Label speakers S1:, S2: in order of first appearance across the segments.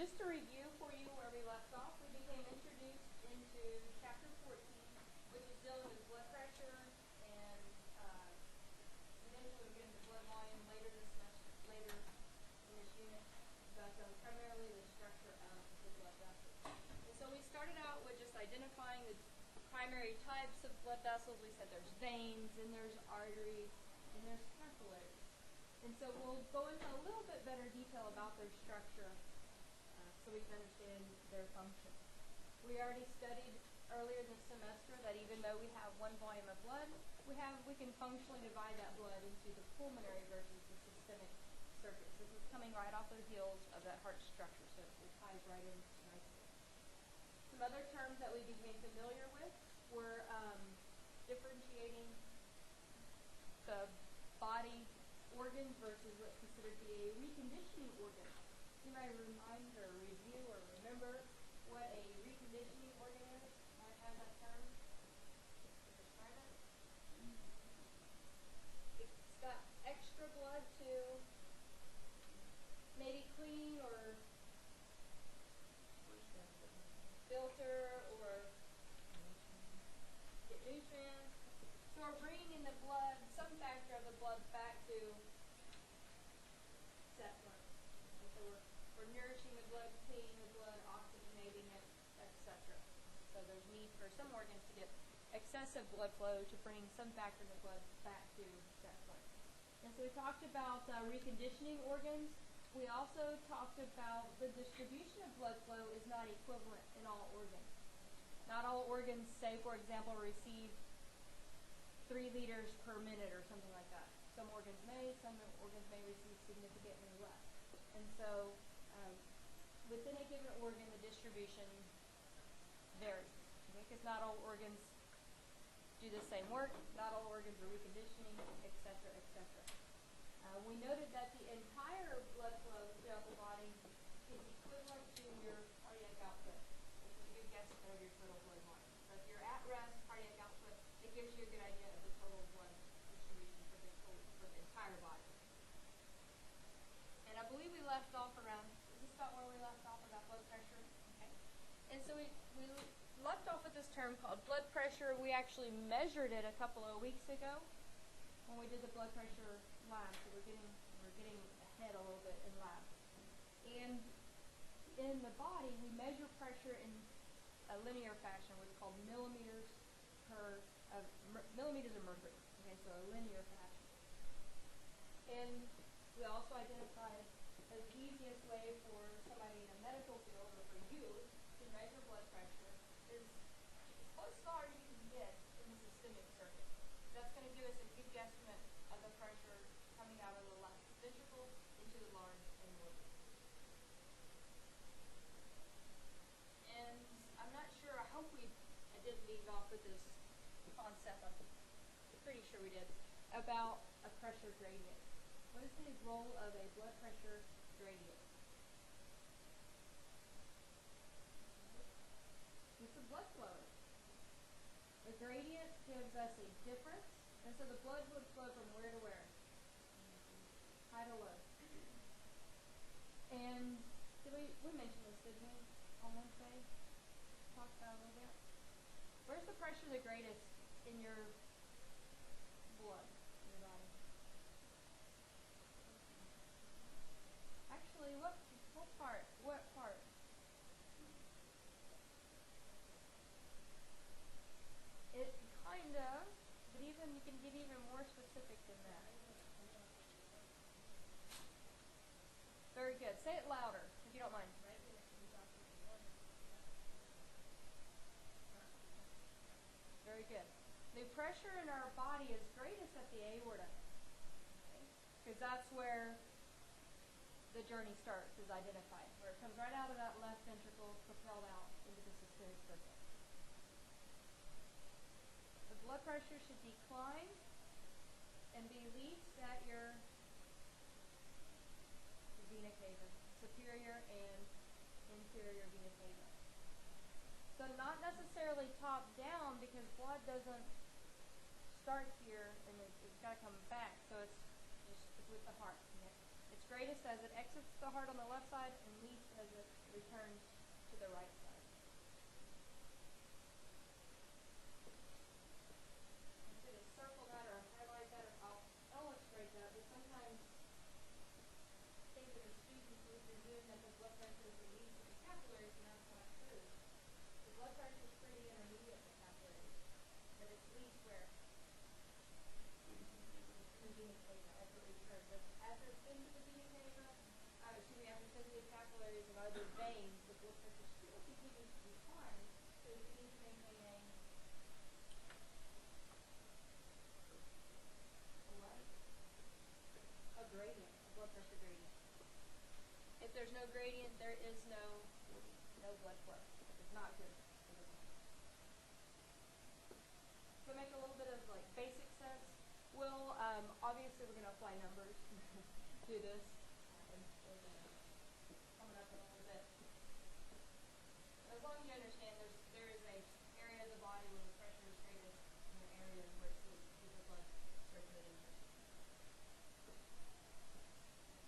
S1: just to review for you where we left off, we became introduced into Chapter 14, which is dealing with blood pressure, and eventually we'll get into blood volume later this semester, later in this unit, but primarily the structure of the blood vessels. And so we started out with just identifying the primary types of blood vessels. We said there's veins, and there's arteries, and there's capillaries. And so we'll go into a little bit better detail about their structure so we can understand their function. We already studied earlier this semester that even though we have one volume of blood, we can functionally divide that blood into the pulmonary versus the systemic circuits. This is coming right off the heels of that heart structure, so it ties right in nicely. Some other terms that we became familiar with were differentiating the body organ versus what's considered to be a reconditioning organ. You might remind or review or remember what a reconditioning organ is. Might have that term. Describe it. It's got extra blood to maybe clean or filter or get nutrients. So we're bringing in the blood, some factor of the blood back to set blood. And so we're nourishing the blood, cleaning the blood, oxygenating it, etc. So there's need for some organs to get excessive blood flow to bring some factor of the blood back to set blood. And so we talked about reconditioning organs. We also talked about the distribution of blood flow is not equivalent in all organs. Not all organs, say for example, receive 3 liters per minute or something like that. Some organs may receive significantly less. And so within a given organ, the distribution varies. Because not all organs do the same work, not all organs are reconditioning, etc., etc. We noted that the entire blood flow throughout the body is equivalent to your cardiac output, which is a good guesstimate of your total blood volume. So if you're at rest, cardiac output, it gives you a good idea of the total blood distribution for the entire body. And I believe we left off around, is this about where we left off about blood pressure? Okay. And so we left off with this term called blood pressure. We actually measured it a couple of weeks ago when we did the blood pressure lab. So we're getting ahead a little bit in lab. And in the body, we measure pressure in a linear fashion, what's called millimeters of mercury. Okay, so a linear fashion. And we also identified the easiest way for somebody in a medical field or for you to measure blood pressure is as close to as you can get in the systemic circuit. That's going to give us a good guesstimate of the pressure coming out of the left ventricle into the large and middle. And I'm not sure, I hope I did leave off with this concept, I'm pretty sure we did, about a pressure gradient. What is the role of a blood pressure gradient? It's the blood flow. The gradient gives us a difference, and so the blood would flow from where to where? High to low. And we mentioned this, didn't we, on Wednesday? Talked about it a little bit. Where's the pressure the greatest in your blood, in your body? Actually, what part? What part? It kind of, but you can get even more specific than that. Very good. Say it louder, if you don't mind. Very good. The pressure in our body is greatest at the aorta, because that's where the journey starts, is identified, where it comes right out of that left ventricle, propelled out into the systemic circuit. The blood pressure should decline and be least at your vena cava, superior and inferior vena cava. So not necessarily top down, because blood doesn't start here and it's got to come back. So it's with the heart. Okay? It's greatest as it exits the heart on the left side and least as it returns to the right side. I'm going to circle that or highlight that or I'll illustrate that, but sometimes things that are students will presume that the blood pressure is the least of the capillaries, and that's not true. The blood pressure is pretty intermediate in the capillaries, but it's least where in the vena cava as it returns. As it's into the vena cava, as it's into the capillaries and other veins, the blood pressure still continues to decline, so you need to maintain a gradient, a blood pressure gradient. If there's no gradient, there is no blood flow. It's not good for the body. So make a little bit of like basic sense. We'll obviously we're going to apply numbers to this. Coming up in a little bit. As long as you understand, there is a area of the body where the pressure is greatest, and an area where it's least with the blood circulating.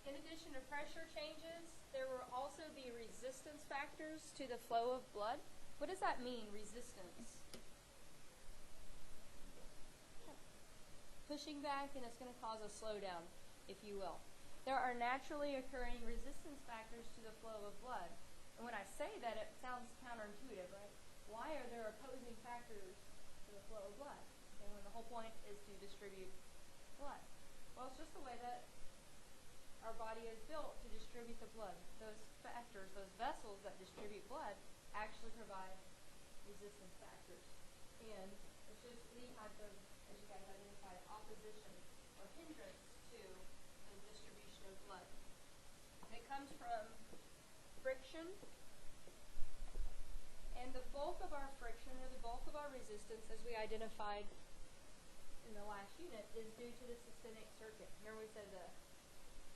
S1: In addition to pressure changes, there will also be resistance factors to the flow of blood. What does that mean, resistance? Pushing back, and it's going to cause a slowdown, if you will. There are naturally occurring resistance factors to the flow of blood. And when I say that, it sounds counterintuitive, right? Why are there opposing factors to the flow of blood? Okay, when the whole point is to distribute blood. Well, it's just the way that our body is built to distribute the blood. Those factors, those vessels that distribute blood, actually provide resistance factors. And it's just any type of, as you guys identified, opposition or hindrance to the distribution of blood. It comes from friction, and the bulk of our friction, or the bulk of our resistance, as we identified in the last unit, is due to the systemic circuit. Remember we said the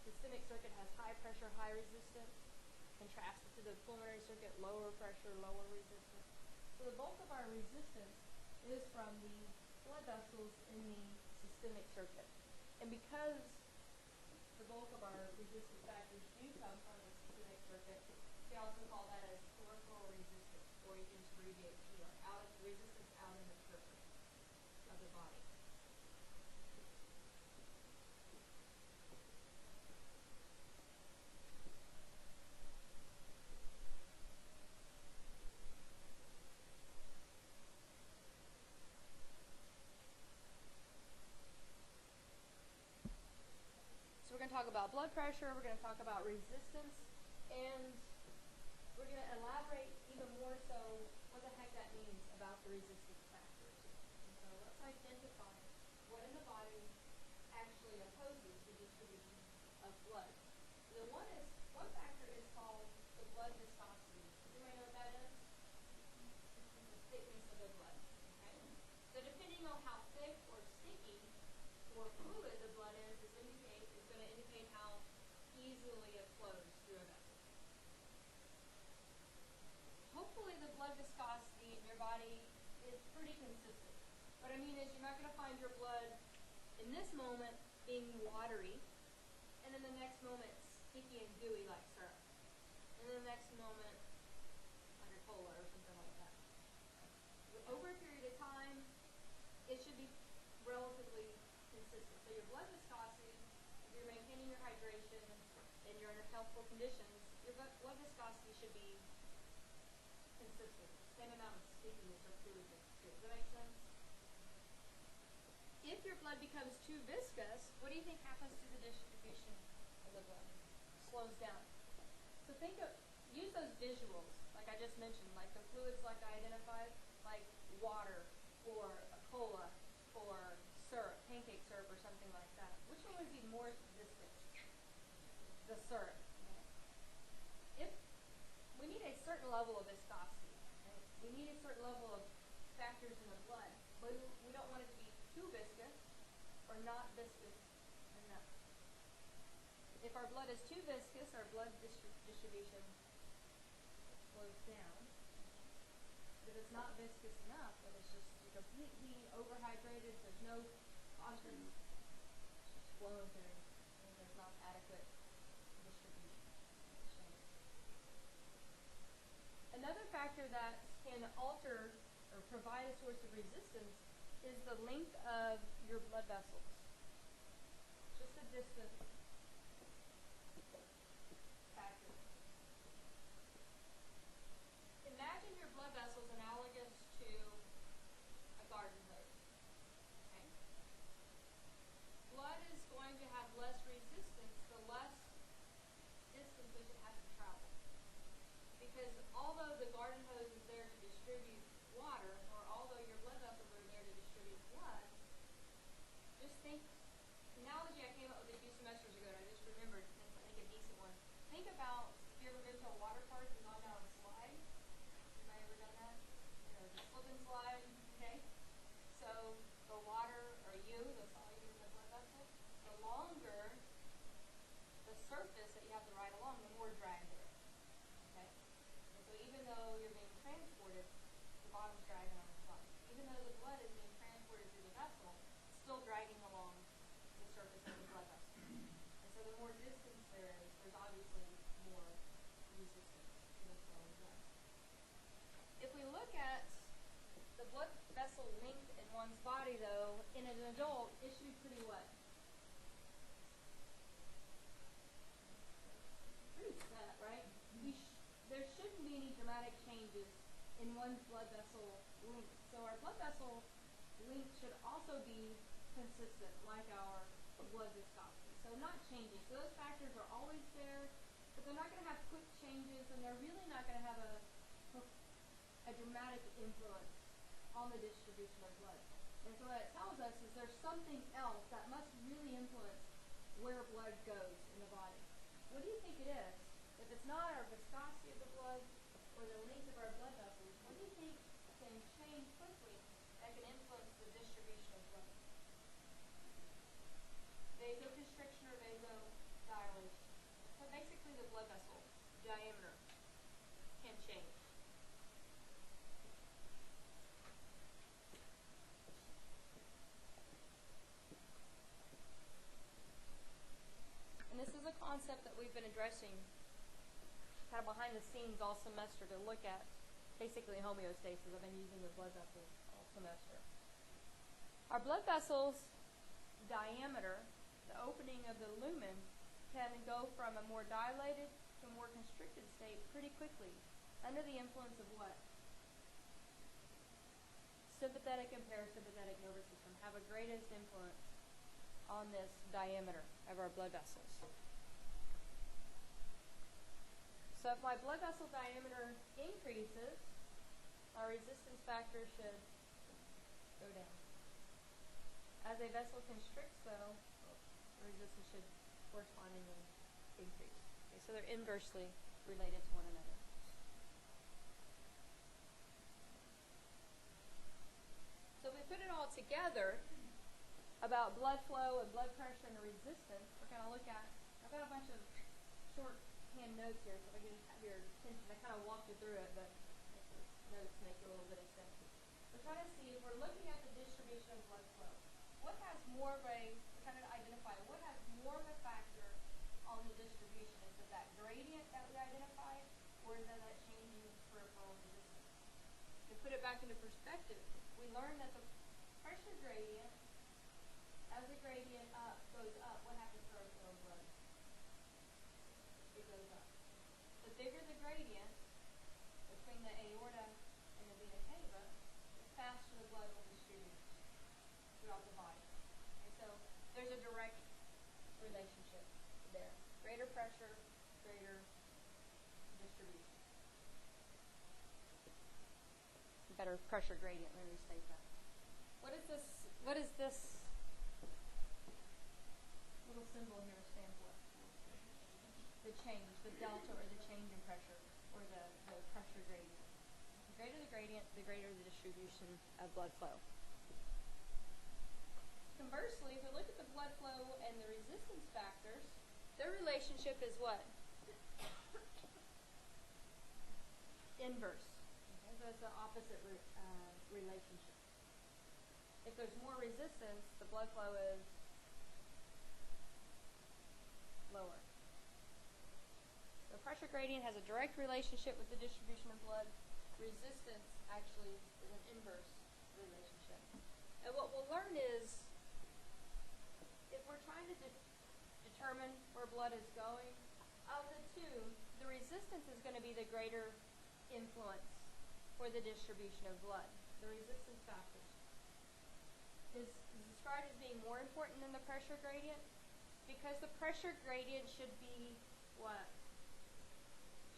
S1: systemic circuit has high pressure, high resistance, contrasted to the pulmonary circuit, lower pressure, lower resistance. So the bulk of our resistance is from the blood vessels in the systemic circuit. And because the bulk of our resistance factors do come from the systemic circuit, we also call that as peripheral resistance, or you can just abbreviate PR, out of resistance out in the periphery of the body. So we're going to talk about blood pressure, we're going to talk about resistance, and we're going to elaborate even more so what the heck that means about the resistance factors. And so let's identify what in the body actually opposes the distribution of blood. The one factor is called the blood viscosity. Does anybody know what that is? The thickness of the blood. Okay? So depending on how thick or sticky or fluid the blood is going to indicate how easily it flows through a vessel. Hopefully the blood viscosity in your body is pretty consistent. What I mean is you're not going to find your blood in this moment being watery, and in the next moment sticky and gooey like syrup, and then the next moment like a cola or something like that. Over a period of time, it should be relatively consistent. So your blood viscosity, if you're maintaining your hydration and you're under healthful conditions, your blood viscosity should be consistent. Same amount of stickiness or fluidness. Does that make sense? If your blood becomes too viscous, what do you think happens to the distribution of the blood? Slows down. So use those visuals, like I just mentioned, like the fluids like I identified, like water or a cola or syrup, pancake syrup or something like that. Which one would be more viscous? The syrup. If we need a certain level of viscosity, right? We need a certain level of factors in the blood, but we don't want it to be too viscous or not viscous enough. If our blood is too viscous, our blood distribution slows down. But if it's not viscous enough, but it's just completely overhydrated, there's no phosphorus, it's just flowing through, and there's not adequate distribution. can alter or provide a source of resistance is the length of your blood vessels. Just the distance factor. Imagine your blood vessels analogous to a garden hose. Okay? Blood is going to have less resistance the less distances it has to travel. Because although the garden hose is there to distribute water, or although your blood vessels are there to distribute blood, just think, analogy I came up with a few semesters ago, and I just remembered, and I think a decent one. Think about if you ever been to a water park and gone down a slide. Anybody ever done that? You know, the slip and slide, okay? So the water, or you, the solid in the blood vessel, the longer the surface that you have to ride along, the more drag there is. Okay? And so even though you're being transported, the bottom's dragging on the side. Even though the blood is being transported through the vessel, it's still dragging along the surface of the blood vessel. And so the more distance there is, there's obviously more resistance to the flow of blood. If we look at the blood vessel length in one's body, though, in an adult, it should be pretty what? Pretty set, right? There shouldn't be any dramatic changes in one's blood vessel length. So our blood vessel length should also be consistent, like our blood viscosity. So not changing. So those factors are always there, but they're not going to have quick changes, and they're really not going to have a dramatic influence on the distribution of blood. And so what it tells us is there's something else that must really influence where blood goes in the body. What do you think it is? If it's not our viscosity of the blood or the length of our blood vessels, what do you think can change quickly that can influence the distribution of blood? Vasoconstriction or vasodilation. So basically the blood vessel diameter can change. And this is a concept that we've been addressing kind of behind the scenes all semester to look at basically homeostasis. I've been using the blood vessels all semester. Our blood vessels diameter, the opening of the lumen, can go from a more dilated to a more constricted state pretty quickly under the influence of what? Sympathetic and parasympathetic nervous system have a greatest influence on this diameter of our blood vessels. So if my blood vessel diameter increases, our resistance factor should go down. As a vessel constricts, though, the resistance should correspondingly increase. Okay, so they're inversely related to one another. So if we put it all together about blood flow and blood pressure and resistance, we're going to look at, I've got a bunch of shorthand notes here, so if I can have your attention, I kind of walked you through it, but notes make a little bit of sense. We're trying to see, if we're looking at the distribution of blood flow, what has more of a, we're trying to identify what has more of a factor on the distribution? Is it that gradient that we identified, or is it that changing peripheral resistance? To put it back into perspective, we learned that the pressure gradient, as the gradient goes up, what happens to our flow of blood? It goes up. The bigger the gradient between the aorta and the vena cava, the faster the blood will distribute throughout the body. And so there's a direct relationship there. Greater pressure, greater distribution. Better pressure gradient, let me restate that. What is this little symbol here stand for? The change, the delta, or the change in pressure, or the pressure gradient. The greater the gradient, the greater the distribution of blood flow. Conversely, if we look at the blood flow and the resistance factors, their relationship is what? Inverse. Okay, so it's the opposite relationship. If there's more resistance, the blood flow is lower. The pressure gradient has a direct relationship with the distribution of blood. resistance actually is an inverse relationship. And what we'll learn is, if we're trying to determine where blood is going, of the two, the resistance is going to be the greater influence for the distribution of blood. The resistance factor is described as being more important than the pressure gradient because the pressure gradient should be what?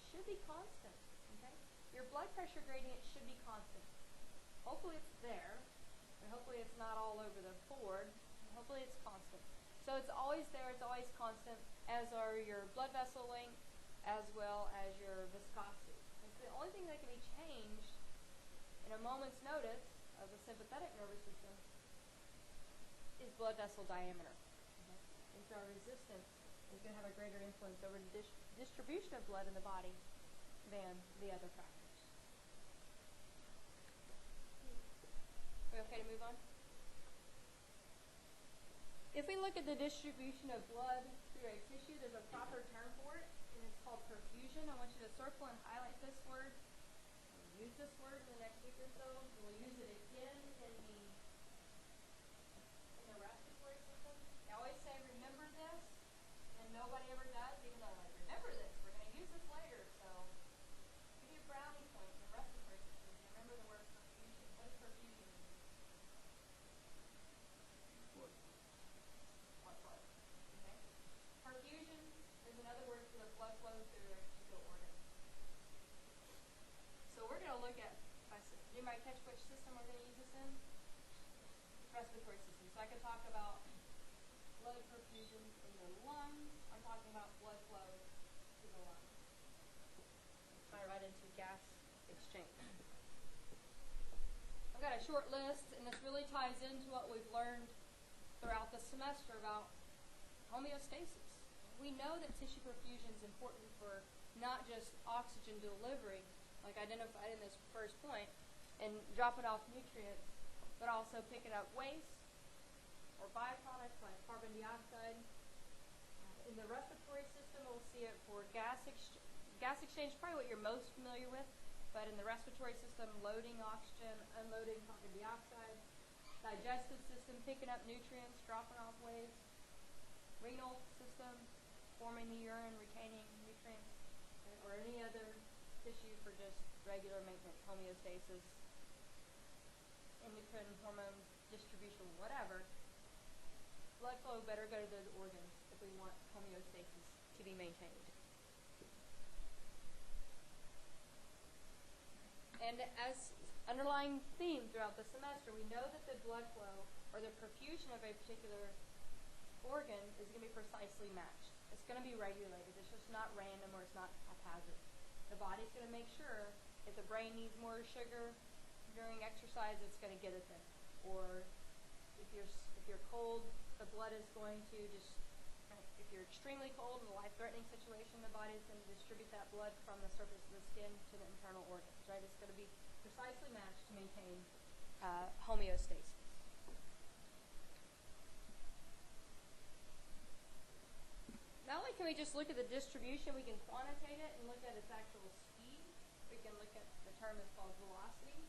S1: Should be constant. Okay? Your blood pressure gradient should be constant. Hopefully it's there, and hopefully it's not all over the board. Hopefully it's constant. So it's always there, it's always constant, as are your blood vessel length, as well as your viscosity. And so the only thing that can be changed in a moment's notice of the sympathetic nervous system is blood vessel diameter. Okay? And so our resistance is going to have a greater influence over the distribution of blood in the body than the other factors. Are we okay to move on? If we look at the distribution of blood through a tissue, there's a proper term for it, and it's called perfusion. I want you to circle and highlight this word. We'll use this word in the next week or so. We'll use it again in the respiratory system. I always say, remember this, and nobody ever does, even though I'm like, remember this, we're going to use this later. So, give you a brownie point in the respiratory system. Remember the word perfusion. What does perfusion mean? Perfusion is another word for the blood flow through a particular organ. So we're going to look at, did anybody catch which system we're going to use this in? Respiratory system. So I could talk about blood perfusion in the lungs. I'm talking about blood flow to the lungs. Tie right into gas exchange. I've got a short list, and this really ties into what we've learned throughout the semester about homeostasis. We know that tissue perfusion is important for not just oxygen delivery, like identified in this first point, and dropping off nutrients, but also picking up waste or byproducts like carbon dioxide. In the respiratory system, we'll see it for gas exchange, probably what you're most familiar with, but in the respiratory system, loading oxygen, unloading carbon dioxide. Digestive system, picking up nutrients, dropping off waste. Renal system, forming the urine, retaining nutrients, or any other tissue for just regular maintenance, homeostasis, endocrine, hormone distribution, whatever. Blood flow better go to those organs if we want homeostasis to be maintained. And as underlying theme throughout the semester, we know that the blood flow or the perfusion of a particular organ is going to be precisely matched. It's going to be regulated. It's just not random or it's not haphazard. The body's going to make sure if the brain needs more sugar during exercise, it's going to get it then. Or if you're cold, the blood is going to just, if you're extremely cold in a life-threatening situation, the body is going to distribute that blood from the surface of the skin to the internal organs, right? It's going to be precisely matched to maintain homeostasis. Not only can we just look at the distribution, we can quantitate it and look at its actual speed. We can look at the term is called velocity.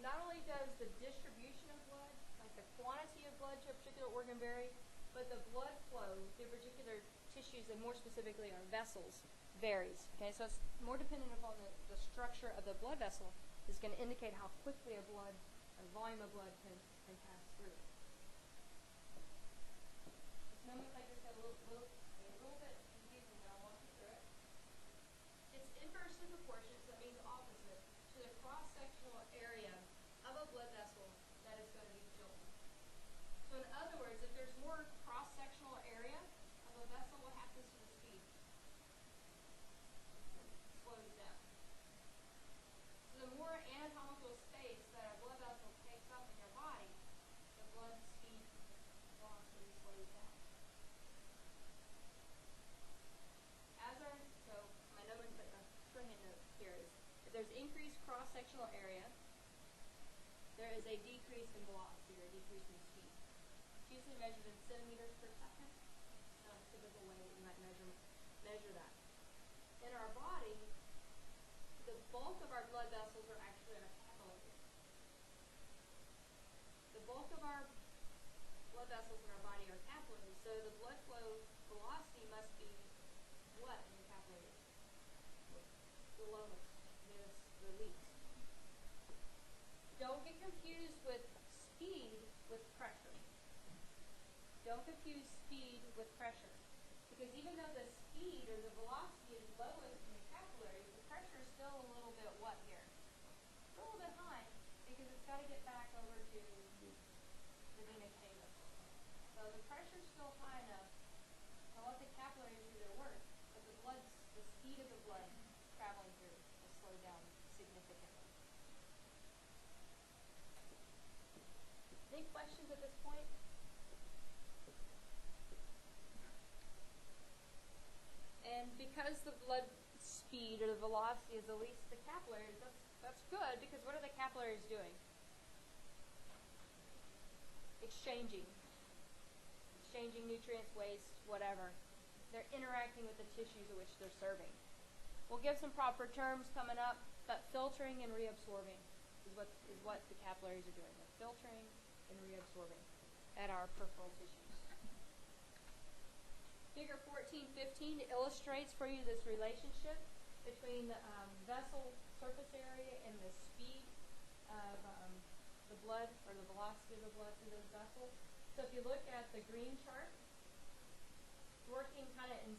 S1: Not only does the distribution of blood, like the quantity of blood to a particular organ vary, but the blood flow to particular tissues, and more specifically our vessels, varies. Okay, so it's more dependent upon the structure of the blood vessel is going to indicate how quickly a volume of blood can pass through. Nomenclature is a little bit confusing, but I'll walk you through it. It's inversely proportionate, so it means opposite, to the cross-sectional area of a blood vessel that is going to be filled. So in other words, if there's more cross-sectional area of a vessel, what happens to the speed? It slows down. So the more anatomical space that a blood vessel takes up in your body, the blood speed velocity slows down. So my shorthand note here is, if there's increased cross-sectional area, there is a decrease in velocity or a decrease in speed. It's usually measured in centimeters per second. It's not a typical way that you might measure that. In our body, bulk of our blood vessels are actually in our capillaries. The bulk of our blood vessels in our body are capillaries, so the blood flow velocity must be what in the capillaries? The lowest, the least. Don't get confused with speed with pressure. Don't confuse speed with pressure. Because even though the speed or the velocity is lowest in the capillaries, the pressure is still a little bit what here? It's a little bit high because it's got to get back over to the vena cava. So the pressure is still high enough to let the capillaries do their work, but the speed of the blood traveling through will slow down significantly. Any questions at this point? And because the blood speed or the velocity is the least the capillaries, that's good because what are the capillaries doing? Exchanging nutrients, waste, whatever. They're interacting with the tissues of which they're serving. We'll give some proper terms coming up, but filtering and reabsorbing is what the capillaries are doing. They're filtering and reabsorbing at our peripheral tissues. Figure 14-15 illustrates for you this relationship between the vessel surface area and the speed of the blood, or the velocity of the blood through those vessels. So if you look at the green chart, it's working kind of in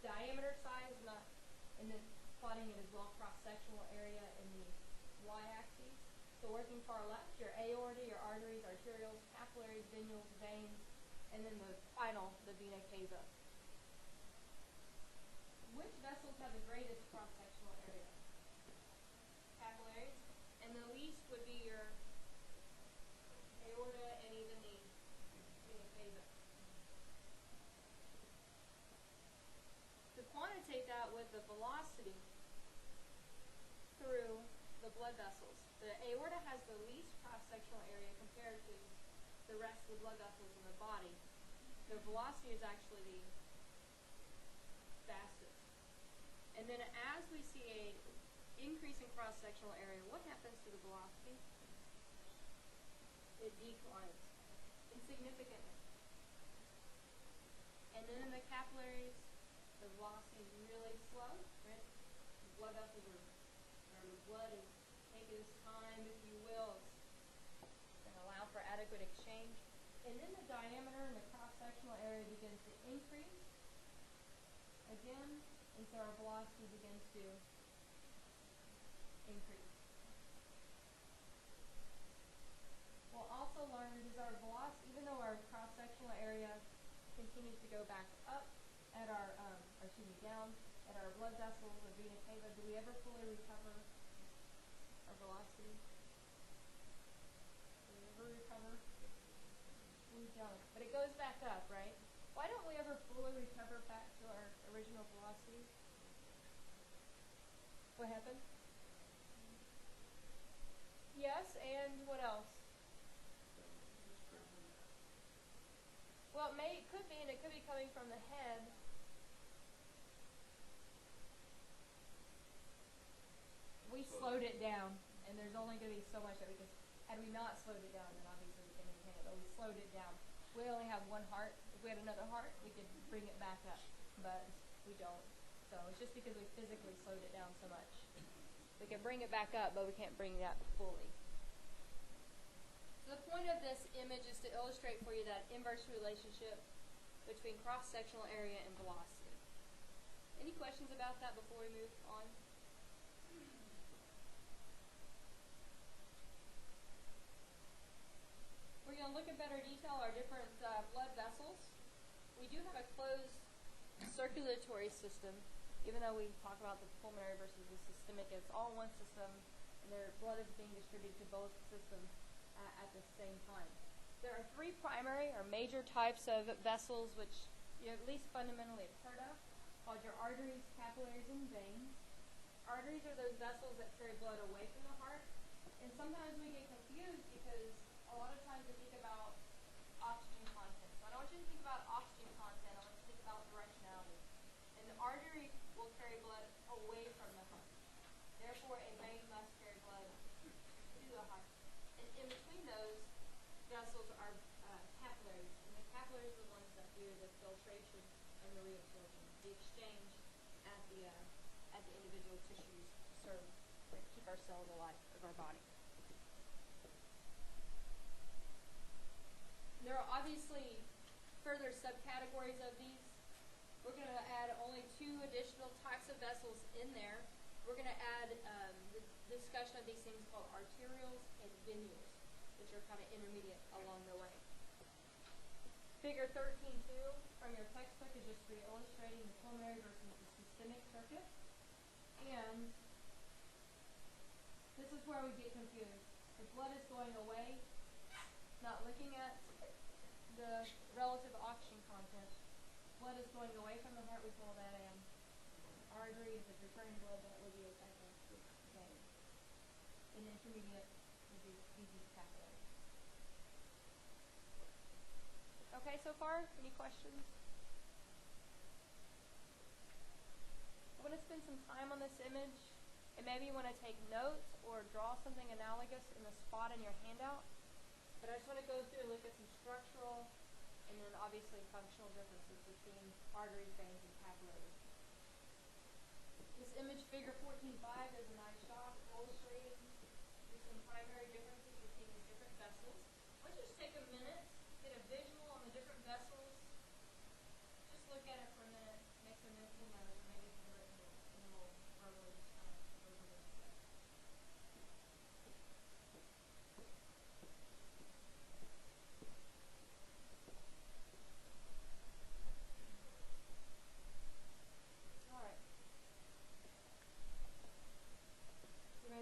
S1: diameter size, not in the plotting it as well cross-sectional area in the y-axis. So working far left, your aorta, your arteries, arterioles, capillaries, venules, veins, and then the final, the vena cava. Which vessels have the greatest cross-sectional area? Capillaries. And the least would be your aorta and even the vena cava. To quantitate that with the velocity through the blood vessels, the aorta has the least cross-sectional area compared to the rest of the blood vessels in the body. The velocity is actually the fastest. And then as we see a increase in cross-sectional area, what happens to the velocity? It declines insignificantly. And then in the capillaries, the velocity is really slow, right? The blood vessels the blood is taking its time, if you will. It's going to allow for adequate exchange. And then the diameter and the cross-sectional area begins to increase again, and so our velocity begins to increase. We'll also learn, does our velocity, even though our cross-sectional area continues to go back up at our, down at our blood vessels or vena cava, do we ever fully recover our velocity? Do we ever recover? We don't. But it goes back up, right? Why don't we ever fully recover back to our original velocity? What happened? Yes, and what else? Well, it could be, and it could be coming from the head. We slowed it down, and there's only going to be so much that we can. Had we not slowed it down, then obviously we can maintain it, but we slowed it down. We only have one heart. If we had another heart, we could bring it back up, but we don't. So it's just because we physically slowed it down so much. We can bring it back up, but we can't bring it up fully. So the point of this image is to illustrate for you that inverse relationship between cross-sectional area and velocity. Any questions about that before we move on? We're going to look in better detail our different blood vessels. We do have a closed circulatory system, even though we talk about the pulmonary versus the systemic. It's all one system, and their blood is being distributed to both systems at the same time. There are three primary or major types of vessels, which you at least fundamentally have heard of, called your arteries, capillaries, and veins. Arteries are those vessels that carry blood away from the heart, and sometimes we get confused because a lot of times we think about oxygen content. So I don't want you to think about oxygen content, I want you to think about directionality. And the artery will carry blood away from the heart. It Therefore, a vein must carry blood to the heart. And in between those vessels are capillaries. And the capillaries are the ones that do the filtration and the reabsorption, the exchange at the individual tissues serve to keep our cells alive of our body. There are obviously further subcategories of these. We're going to add only 2 additional types of vessels in there. We're going to add the discussion of these things called arterioles and venules, which are kind of intermediate along the way. Figure 13.2 from your textbook is just illustrating the pulmonary versus the systemic circuit. And this is where we get confused. The blood is going away, not looking at the relative oxygen content. Blood is going away from the heart, we call that an artery. If it's returning blood, that would be a vein. And intermediate would be these capillaries. Okay, so far? Any questions? I want to spend some time on this image, and maybe you want to take notes or draw something analogous in the spot in your handout. But I just want to go through and look at some structural and then obviously functional differences between arteries, veins, and capillaries. This image, figure 14.5, is a nice shot illustrating some primary differences between these different vessels. Let's just take a minute, get a visual on the different vessels. Just look at it for a minute, make some mental notes, or maybe some written notes, and then we'll verbally go over this stuff.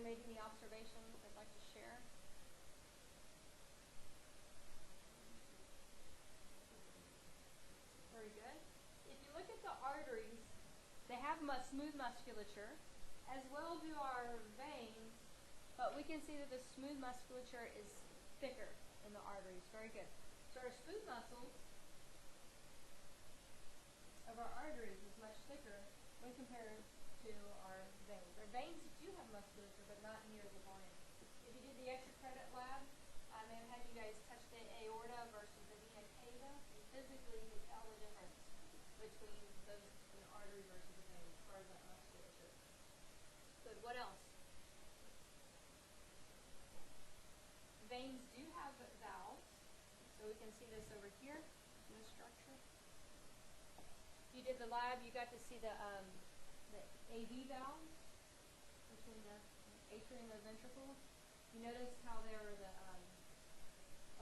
S1: Make any observations I'd like to share? Very good. If you look at the arteries, they have smooth musculature, as well do our veins, but we can see that the smooth musculature is thicker in the arteries. Very good. So our smooth muscles of our arteries is much thicker when compared to our veins. Our veins do have musculature, but not near the volume. If you did the extra credit lab, I may have had you guys touch the aorta versus the vena cava. You physically could tell the difference between those an artery versus a vein as far as that musculature. Good. What else? Veins do have valves, so we can see this over here in the structure. If you did the lab, you got to see the AV valves between the atrium and the ventricle. You notice how there are the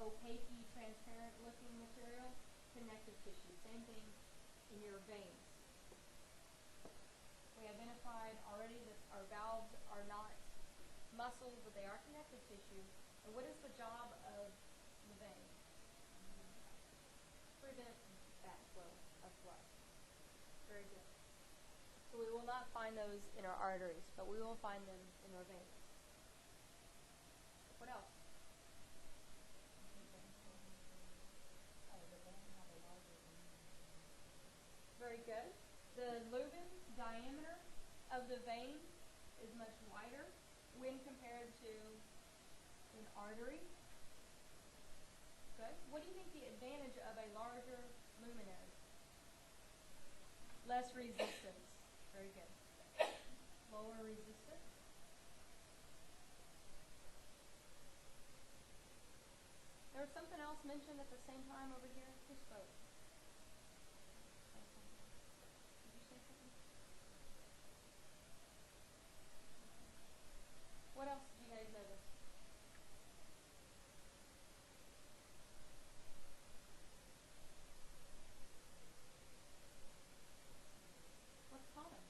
S1: opaque, transparent looking material, connective tissue. Same thing in your veins. We identified already that our valves are not muscles, but they are connective tissue. And what is the job of the vein? Prevent backflow of blood. Very good. So we will not find those in our arteries, but we will find them in our veins. What else? Very good. The lumen diameter of the vein is much wider when compared to an artery. Good. What do you think the advantage of a larger lumen is? Less resistance. Very good. Lower resistance. There was something else mentioned at the same time over here. Who spoke? Did you say something? What else did you guys notice? What's common?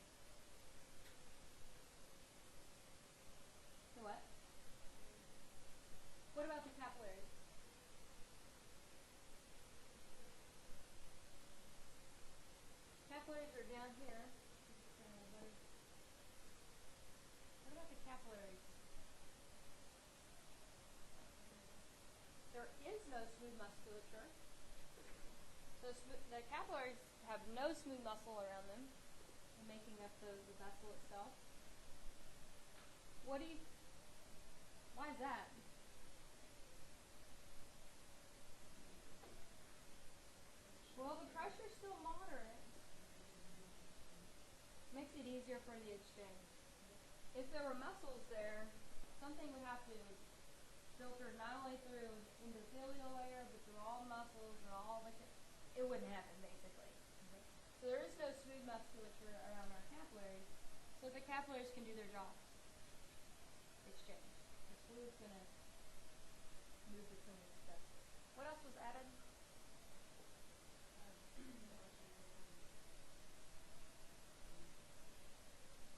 S1: The what? What about the capillaries? Capillaries are down here. What about the capillaries? There is no smooth musculature. So the capillaries have no smooth muscle around them, making up the vessel itself. Why is that? Well, the pressure's still moderate. Makes it easier for the exchange. If there were muscles there, something would have to filter not only through endothelial layer, but through all muscles and all the... It wouldn't happen, basically. So there is no smooth musculature around our capillaries, so the capillaries can do their job. Exchange. The fluid's going to move between these vessels. What else was added?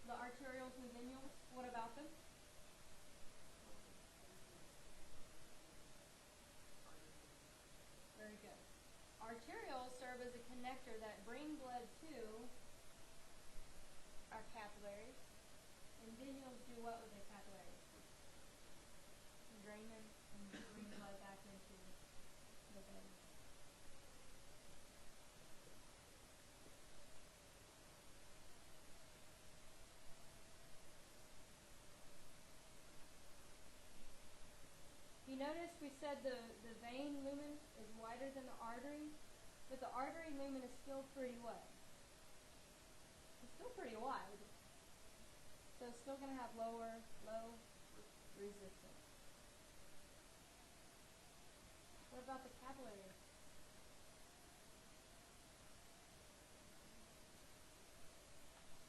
S1: The arterioles and venules, what about them? Very good. Arterioles serve as a connector that bring blood to our capillaries, and venules do what with the capillaries? Drain them and bring blood back into the veins. You notice we said the vein lumen is wider than the artery, but the artery lumen is still pretty what? It's still pretty wide. So it's still going to have low resistance. What about the capillaries?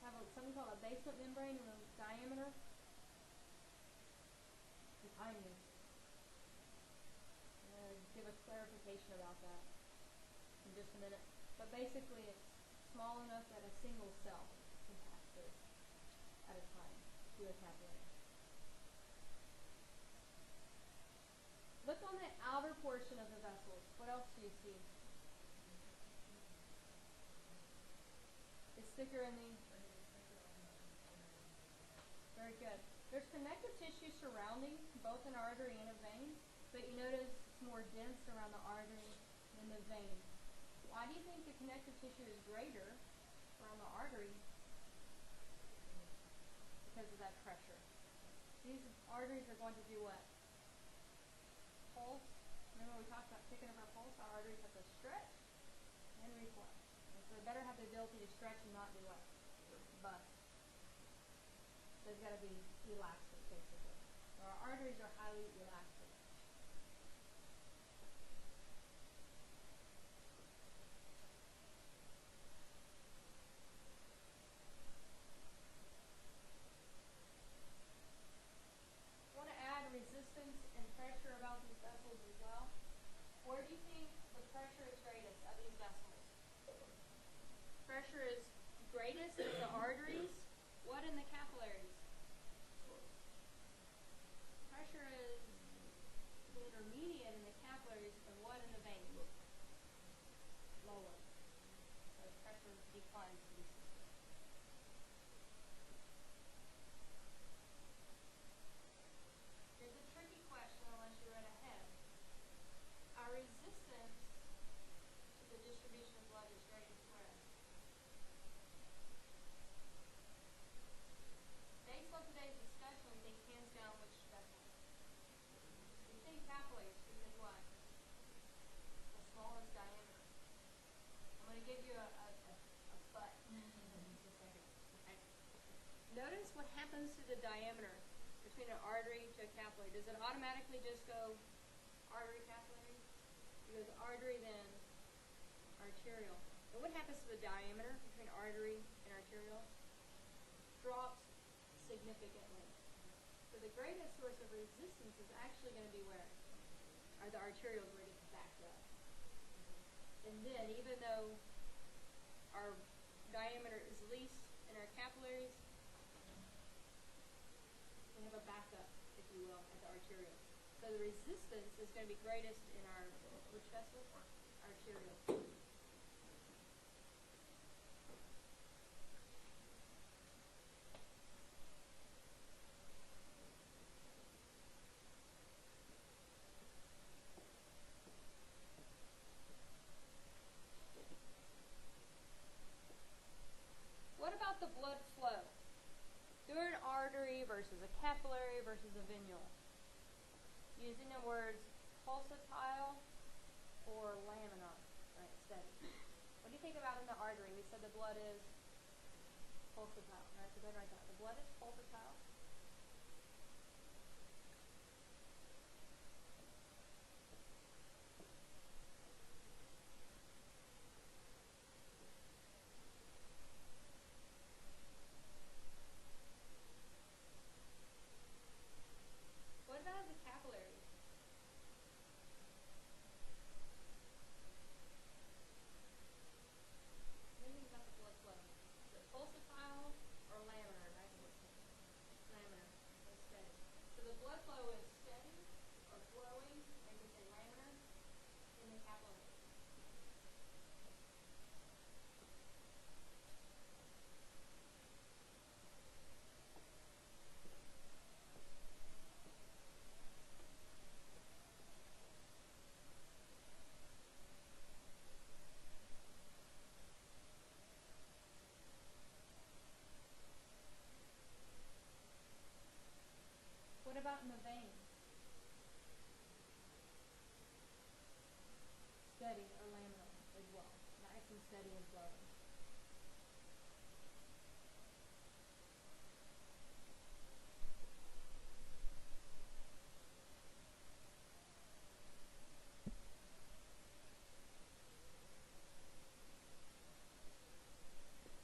S1: Have something called a basement membrane in the diameter. The tiniest. Give a clarification about that in just a minute. But basically it's small enough that a single cell can pass through at a time through a capillary. Look on the outer portion of the vessels. What else do you see? It's thicker in the... Very good. There's connective tissue surrounding both an artery and a vein, but you notice it's more dense around the artery than the vein. Why do you think the connective tissue is greater around the artery? Because of that pressure. These arteries are going to do what? Pulse. Remember we talked about picking up our pulse? Our arteries have to stretch and reflex. And so they better have the ability to stretch and not do what? Bust. They've got to be elastic, basically. So our arteries are highly elastic. I want to add resistance and pressure about these vessels as well. Where do you think the pressure is greatest of these vessels? Pressure is greatest in the arteries. What in the capillaries? Pressure is intermediate in the capillaries, and what in the veins? Lower. So pressure declines to these systems. Here's a tricky question unless you read ahead. Our resistance to the distribution of blood is greatest where? Based on today's discussion, we think hands down which vessels? We think capillaries. We think what? The smallest diameter. I'm going to give you a but in just a second. Okay. Notice what happens to the diameter between an artery to a capillary. Does it automatically just go artery capillary? It goes artery then arteriole. And what happens to the diameter between artery and arteriole? Drops significantly. So the greatest source of resistance is actually going to be where? Are the arterioles where it gets backed up. And then even though our diameter is least in our capillaries, we have a backup, if you will, at the arterioles. So the resistance is going to be greatest in our, which vessels? Arterioles. What about the blood flow? Do Doing an artery versus a capillary versus a venule. Using the words pulsatile or laminar, right, steady. What do you think about in the artery? We said the blood is pulsatile, right? So go ahead and write that. The blood is pulsatile. What about the capillaries? What do you think about the blood flow? Is it pulsatile or laminar? I think it's laminar. It's steady. So the blood flow is steady or flowing, or you can say laminar, in the capillaries. What about in the veins? Steady or laminar as well. Nice and steady and flowing.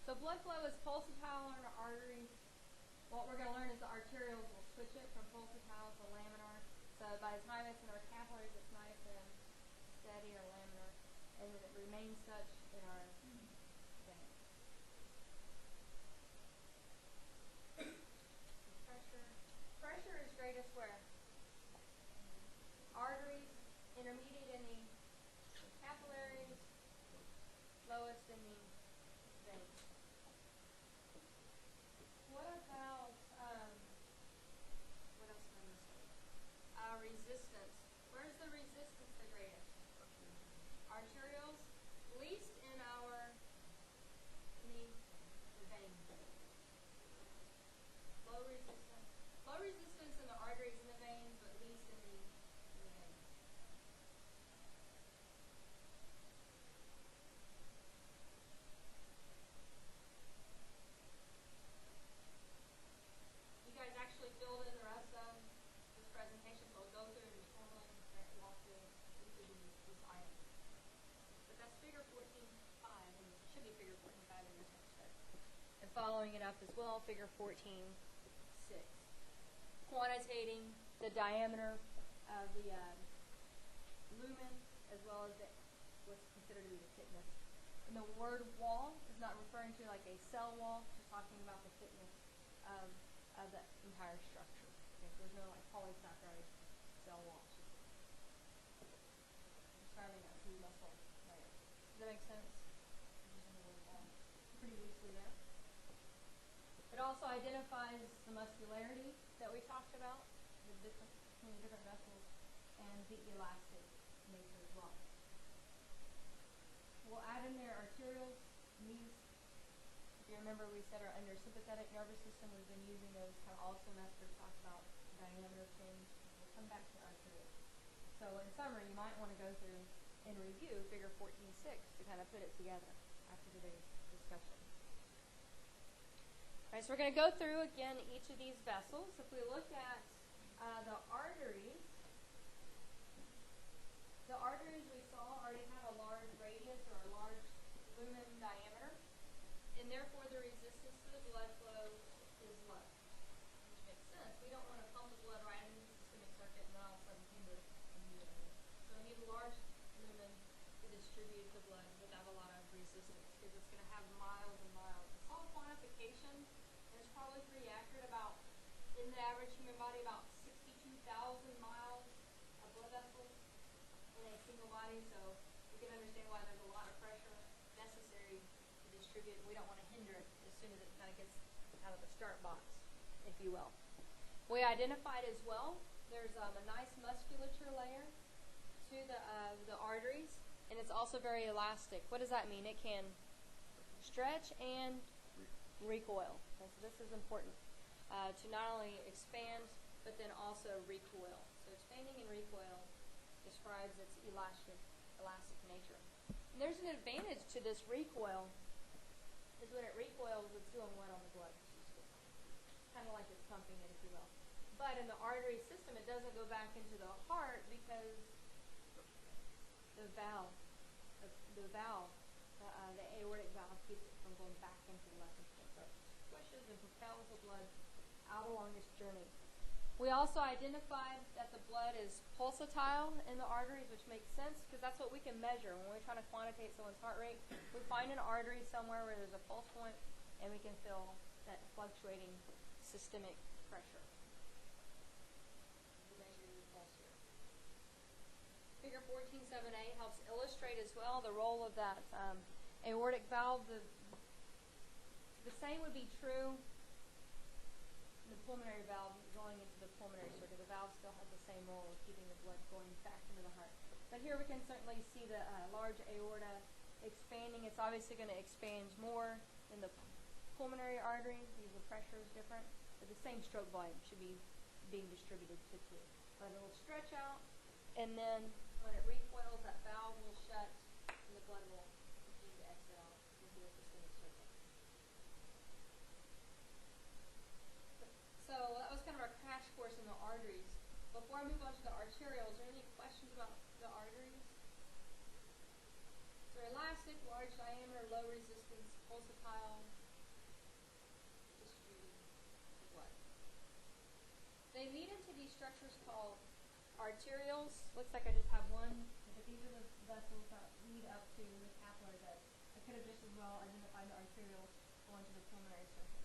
S1: So blood flow is pulsatile in our arteries. What we're going to learn is the arterioles will switch it from pulsatile to laminar. So by the time it's in our capillaries, it's nice and steady or laminar, and then it remains such in our veins. Pressure. Pressure is greatest where? Arteries, intermediate in the capillaries, lowest in the veins. What about, what else am I missing? Resistance. Where's the resistance the greatest? Arterioles, least in the veins. Low resistance. Low resistance in the arteries and the veins, but least in the veins. You guys actually filled in the rest of this presentation, so we'll go through and formally walk through each of these items. But that's figure 14.5, and it should be figure 14.5 in your textbook. And following it up as well, figure 14.6. Quantitating the diameter of the lumen as well as what's considered to be the thickness. And the word wall is not referring to like a cell wall, just talking about the thickness of the entire structure. Okay, so there's no like polysaccharide cell wall. Describing that through muscle layer. Does that make sense? Using the word wall pretty loosely there. It also identifies the muscularity that we talked about, the difference between the different vessels, and the elastic nature as well. We'll add in there arterioles. These, if you remember, we said are under sympathetic nervous system. We've been using those kind of all semester to talk about diameter change. We'll come back to arterioles. So in summary, you might want to go through and review figure 14.6 to kind of put it together after today's discussion. All right, so we're going to go through again each of these vessels. If we look at the arteries we saw already have a large radius or a large lumen diameter, and therefore the resistance to the blood flow is low, which makes sense. We don't want to pump the blood right into the systemic circuit and then all of a sudden hinder it immediately. So we need a large lumen to distribute the blood without a lot of resistance, because it's going to have miles and miles. I saw a quantification, and it's probably pretty accurate, about in the average human body about 62,000 miles of blood vessels in a single body, so you can understand why there's a lot of pressure necessary to distribute. We don't want to hinder it as soon as it kind of gets out of the start box, if you will. We identified as well, there's a nice musculature layer to the arteries, and it's also very elastic. What does that mean? It can stretch and recoil. Okay, so this is important. to not only expand, but then also recoil. So expanding and recoil describes its elastic nature. And there's an advantage to this recoil, is when it recoils, it's doing what on the blood? Kind of like it's pumping it, if you will. But in the artery system, it doesn't go back into the heart because the aortic valve keeps it from going back into the left ventricle. So it pushes and propels the blood out along this journey. We also identified that the blood is pulsatile in the arteries, which makes sense because that's what we can measure. When we're trying to quantitate someone's heart rate, we find an artery somewhere where there's a pulse point, and we can feel that fluctuating systemic pressure. We measure your pulse here. Figure 14.7a helps illustrate as well the role of that aortic valve. The same would be true in the pulmonary valve going into the pulmonary circuit. The valve still has the same role of keeping the blood going back into the heart. But here we can certainly see the large aorta expanding. It's obviously going to expand more in the pulmonary arteries. The pressure is different, but the same stroke volume should be being distributed to the two. But it will stretch out, and then when it recoils, that valve will shut, and the blood will continue to exit out into the systemic circuit. So that was kind of our crash course in the arteries. Before I move on to the arterioles, are there any questions about the arteries? So elastic, large diameter, low resistance, pulsatile, distributed blood. They lead into these structures called arterioles. Looks like I just have one, but these are the vessels that lead up to the capillary bed. I could have just as well identified the arterioles going to the pulmonary circuit.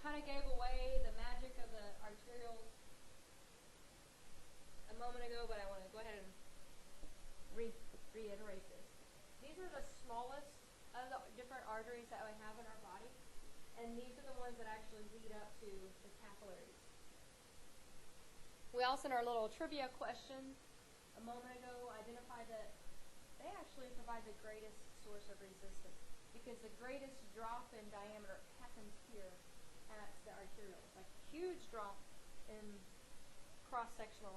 S1: Kind of gave away the magic of the arterioles a moment ago, but I want to go ahead and reiterate this. These are the smallest of the different arteries that we have in our body, and these are the ones that actually lead up to the capillaries. We also, in our little trivia question a moment ago, identified that they actually provide the greatest source of resistance because the greatest drop in diameter happens here at the arterioles, like huge drop in cross-sectional,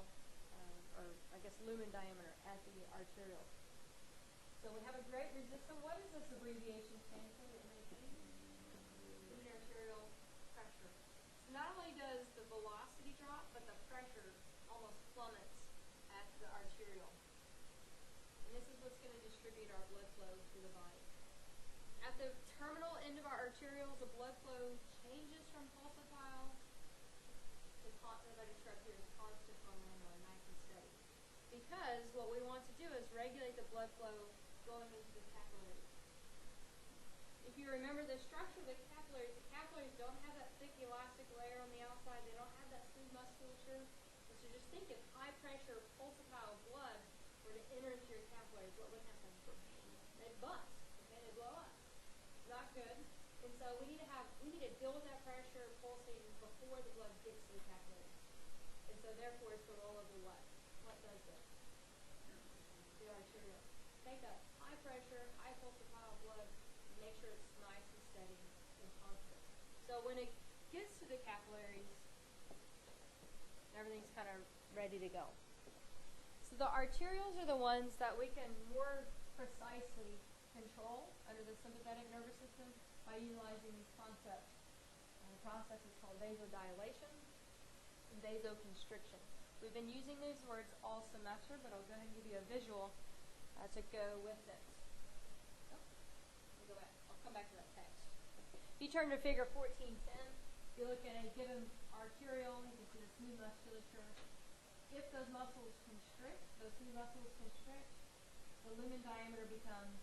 S1: or I guess lumen diameter at the arterioles. So we have a great resistance. What does this abbreviation stand for? Mean arterial pressure. So not only does the velocity drop, but the pressure almost plummets at the arteriole. And this is what's going to distribute our blood flow through the body. At the terminal end of our arterioles, the blood flow changes from pulsatile to as I described here, is constant or nice and steady. Because what we want to do is regulate the blood flow going into the capillaries. If you remember the structure of the capillaries don't have that thick elastic layer on the outside. They don't have that smooth musculature. And so just think if high pressure pulsatile blood were to enter into your capillaries, what would happen? They'd bust. Okay, they'd blow up. Not good. And so we need to deal with that pressure pulsating before the blood gets to the capillaries. And so therefore it's the role of the what? What does this? The arteriole. Take that high pressure, high pulsatile blood, and make sure it's nice and steady and constant. So when it gets to the capillaries, everything's kind of ready to go. So the arterioles are the ones that we can more precisely control under the sympathetic nervous system by utilizing these concepts. And the process is called vasodilation and vasoconstriction. We've been using these words all semester, but I'll go ahead and give you a visual to go with it. I'll come back to that text. If you turn to figure 14.10, you look at a given arteriole, you can see the smooth musculature. If those muscles constrict, the lumen diameter becomes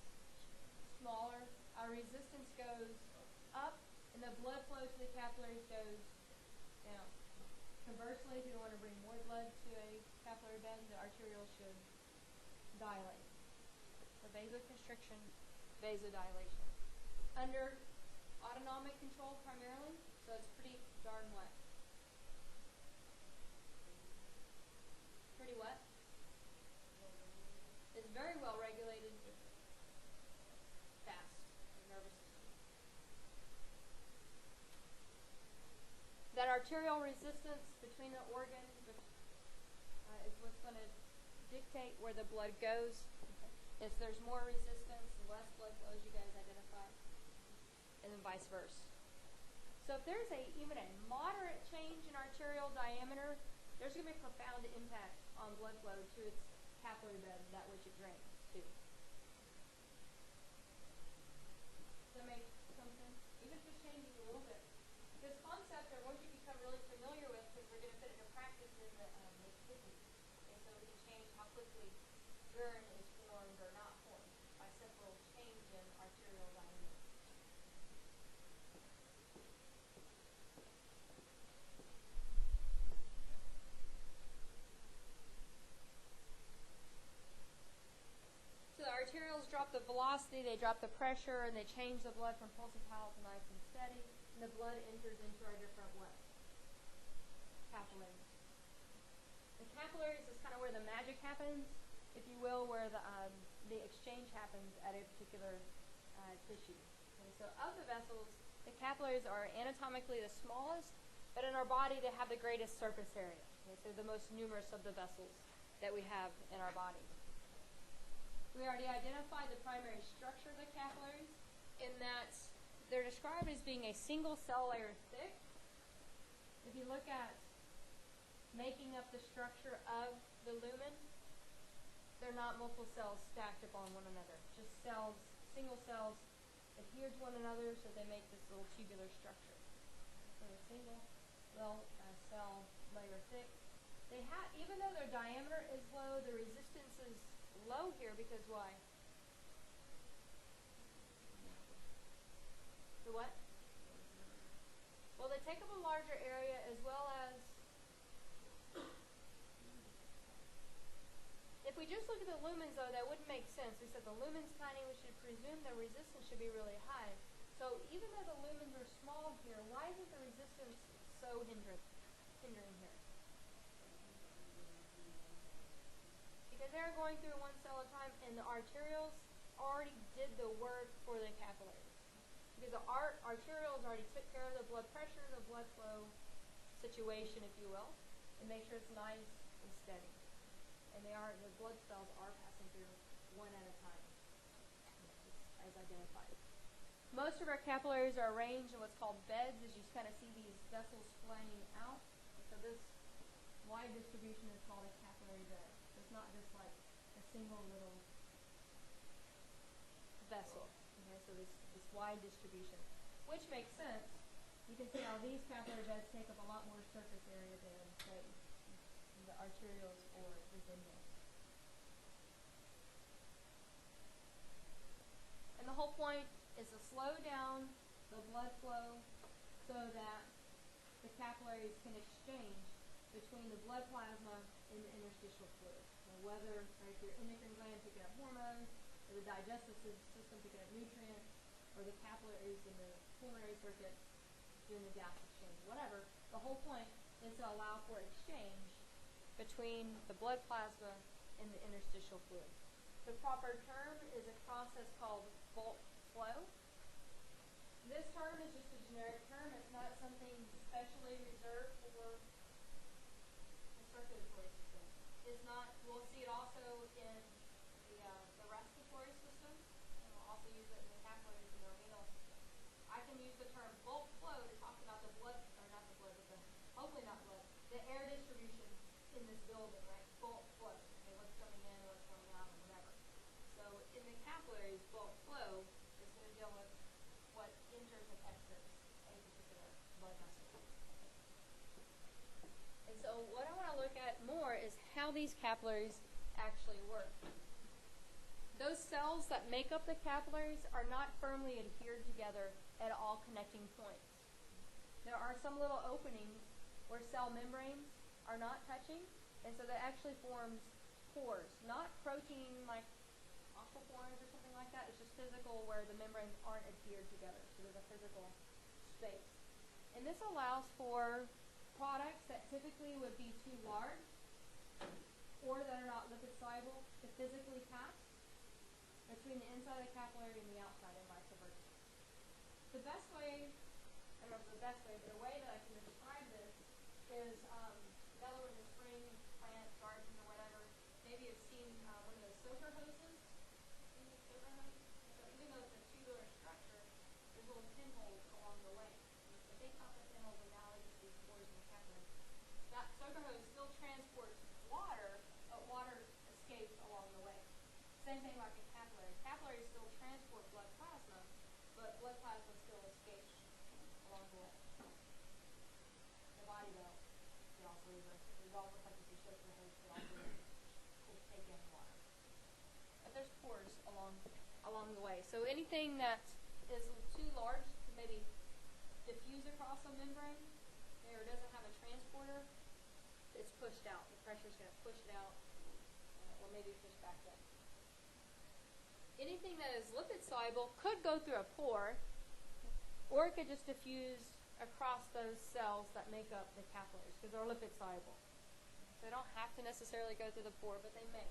S1: smaller. Our resistance goes up, and the blood flow to the capillaries goes down. Conversely, if you want to bring more blood to a capillary bed, the arterioles should dilate. So vasoconstriction, vasodilation. Under autonomic control primarily, so it's pretty darn wet. Pretty wet. It's very well regulated, fast nervous system. arterial resistance between the organs is what's going to dictate where the blood goes. If there's more resistance, less blood flows, you guys identify, and then vice versa. So if there's even a moderate change in arterial diameter, there's going to be a profound impact on blood flow to its capillary bed, that which it drains to. Does that make some sense? Even if it changes a little bit. This concept, or once you become really familiar with, because we're going to put it into practice in the kidney. And so we can change how quickly urine is formed or not formed by simple change in arterial diameter. So the arterioles drop the velocity, they drop the pressure, and they change the blood from pulsatile to nice and steady, and the blood enters into our different what? Capillaries. The capillaries is kind of where the magic happens, if you will, where the exchange happens at a particular tissue. Okay, so of the vessels, the capillaries are anatomically the smallest, but in our body they have the greatest surface area. Okay, so the most numerous of the vessels that we have in our body. We already identified the primary structure of the capillaries in that they're described as being a single cell layer thick. If you look at making up the structure of the lumen, they're not multiple cells stacked upon one another. Just cells, single cells adhere to one another, so they make this little tubular structure. So a single cell layer thick. They have, even though their diameter is low, the resistance is low here because why? The what? Well, they take up a larger area as well as, if we just look at the lumens though, that wouldn't make sense. We said the lumen's tiny, we should presume the resistance should be really high. So even though the lumens are small here, why isn't the resistance so hindering here? Because they're going through one cell at a time, and the arterioles already did the work for the capillaries. Because the arterioles already took care of the blood pressure, the blood flow situation, if you will, and make sure it's nice and steady. And the blood cells are passing through one at a time, as identified. Most of our capillaries are arranged in what's called beds, as you kind of see these vessels flaying out. So this wide distribution is called a capillary bed. It's not just like a single little vessel. Okay, so this wide distribution, which makes sense. You can see how these capillary beds take up a lot more surface area than, say, the arterioles or the venules. And the whole point is to slow down the blood flow so that the capillaries can exchange between the blood plasma and the interstitial fluid. So whether your endocrine gland picking up hormones, or the digestive system picking up nutrients, or the capillaries in the pulmonary circuit doing the gas exchange, whatever, the whole point is to allow for exchange between the blood plasma and the interstitial fluid. The proper term is a process called bulk flow. This term is just a generic term. It's not something specially reserved for the circulatory system. It's not. We'll see it also in the respiratory system, and we'll also use it in the capillaries and the renal system. I can use the term bulk flow to talk about the blood, or not the blood, but hopefully not blood, the air distribution in this building, right? Bulk flow. Okay, what's coming in, what's going out, or whatever. So in the capillaries, bulk flow is going to deal with what enters and exits a particular blood vessel. And so what I want to look at more is how these capillaries actually work. Those cells that make up the capillaries are not firmly adhered together at all connecting points. There are some little openings where cell membranes are not touching, and so that actually forms pores, not protein like aquapores or something like that. It's just physical where the membranes aren't adhered together, so there's a physical space. And this allows for products that typically would be too large or that are not lipid soluble to physically pass between the inside of the capillary and the outside, and vice versa. The best way, I don't know if it's the best way, but a way that I can describe this is another one in the spring plant garden or whatever. Maybe you've seen one of those soaker hoses. Seen these soaker hoses? So even though it's a tubular structure, there's little pinholes along the way. If they pop the pinholes analogous to these pores in the capillary, that soaker hose still transports water, but water escapes along the way. Same thing like a capillary. Capillaries still transport blood plasma, but blood plasma still escapes along the way. The body though, it also reverses. It almost like it's a soaker hose, but also will take in water. But there's pores along the way. So anything that is too large to maybe diffuse across a membrane or doesn't have a transporter, it's pushed out. The pressure is going to push it out or maybe push back in. Anything that is lipid soluble could go through a pore, or it could just diffuse across those cells that make up the capillaries because they're lipid soluble. So they don't have to necessarily go through the pore, but they may.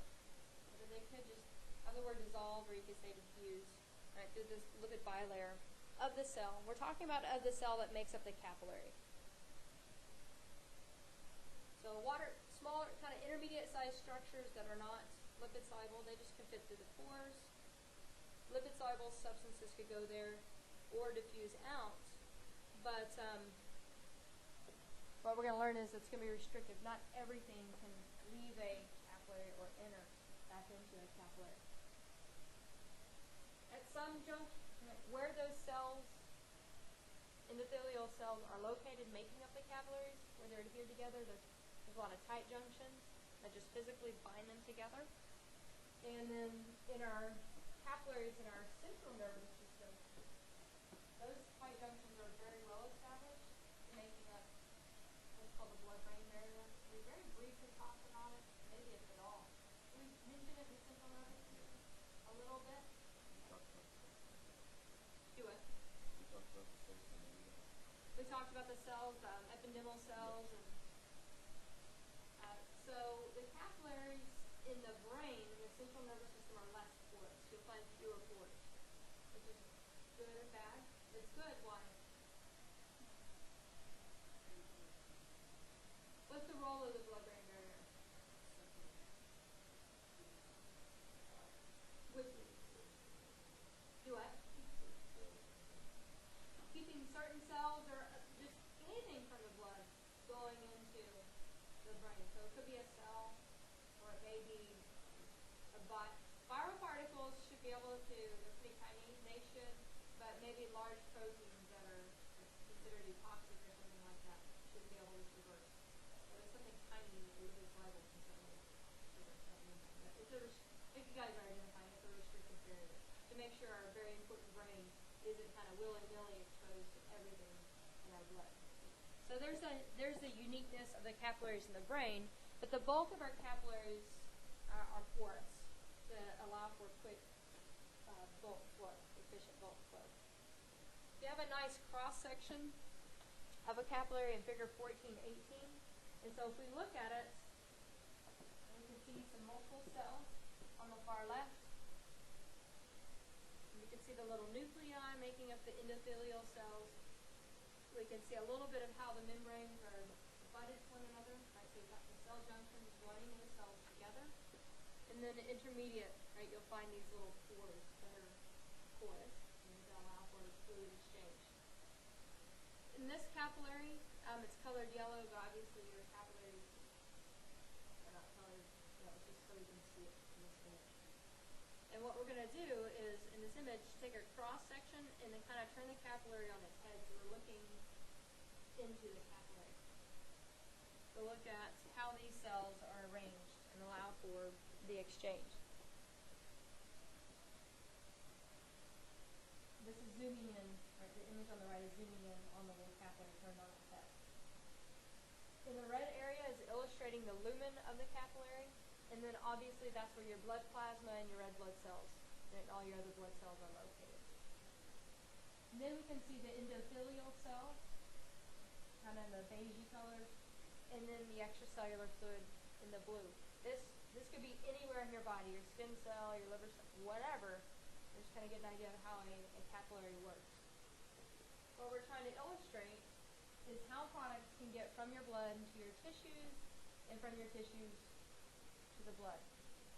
S1: Or they could just have the word dissolve, or you could say diffuse, right, through this lipid bilayer of the cell. We're talking about of the cell that makes up the capillary. So smaller, kind of intermediate-sized structures that are not lipid soluble, they just can fit through the pores. Lipid-soluble substances could go there or diffuse out. But what we're going to learn is it's going to be restrictive. Not everything can leave a capillary or enter back into a capillary. At some junction, where those cells, endothelial cells, are located making up the capillaries, where they're adhered together, there's a lot of tight junctions that just physically bind them together. And then in our capillaries in our central nervous system, those tight junctions are very well established, making up what's called the blood-brain barrier. We very briefly talked about it, maybe if at all. We mentioned it in the central nervous system a little bit. Do it. We talked about the cells, ependymal cells, and so the capillaries in the brain, in the central nervous system, are less porous. You'll find fewer pores, which is good or bad. It's good. Why? What's the role of the blood-brain barrier? Which do what? Keeping certain cells or just anything from the blood going into the brain. So it could be a cell, or it may be a viral particles should be able to, they're pretty tiny, they should, but maybe large proteins that are considered toxic or something like that should be able to traverse. But if something tiny, a little soluble can certainly traverse that membrane. If you guys are identifying, it's a restricted barrier to make sure our very important brain isn't kind of willy-nilly exposed to everything in our blood. So there's the uniqueness of the capillaries in the brain, but the bulk of our capillaries are porous to allow for quick bulk flow, efficient bulk flow. You have a nice cross-section of a capillary in figure 1418, and so if we look at it, we can see some multiple cells on the far left. You can see the little nuclei making up the endothelial cells. We can see a little bit of how the membranes are butted to one another. Right? So you've got the cell junctions joining the cells together. And then the intermediate, right, you'll find these little pores that are porous and that allow for fluid exchange. In this capillary, it's colored yellow, but obviously your capillaries are not colored yellow, just so you can see it in this image. And what we're going to do is, in this image, take a cross-section and then kind of turn the capillary on its head, so we're looking into the capillary. So look at how these cells are arranged and allow for the exchange. This is zooming in, right, the image on the right is zooming in on the little capillary turned on its head. In the red area is illustrating the lumen of the capillary, and then obviously that's where your blood plasma and your red blood cells and all your other blood cells are located. And then we can see the endothelial cells, kind of in the beigey colors, and then the extracellular fluid in the blue. This could be anywhere in your body, your skin cell, your liver cell, whatever. We're just kind of get an idea of how a capillary works. What we're trying to illustrate is how products can get from your blood to your tissues and from your tissues to the blood.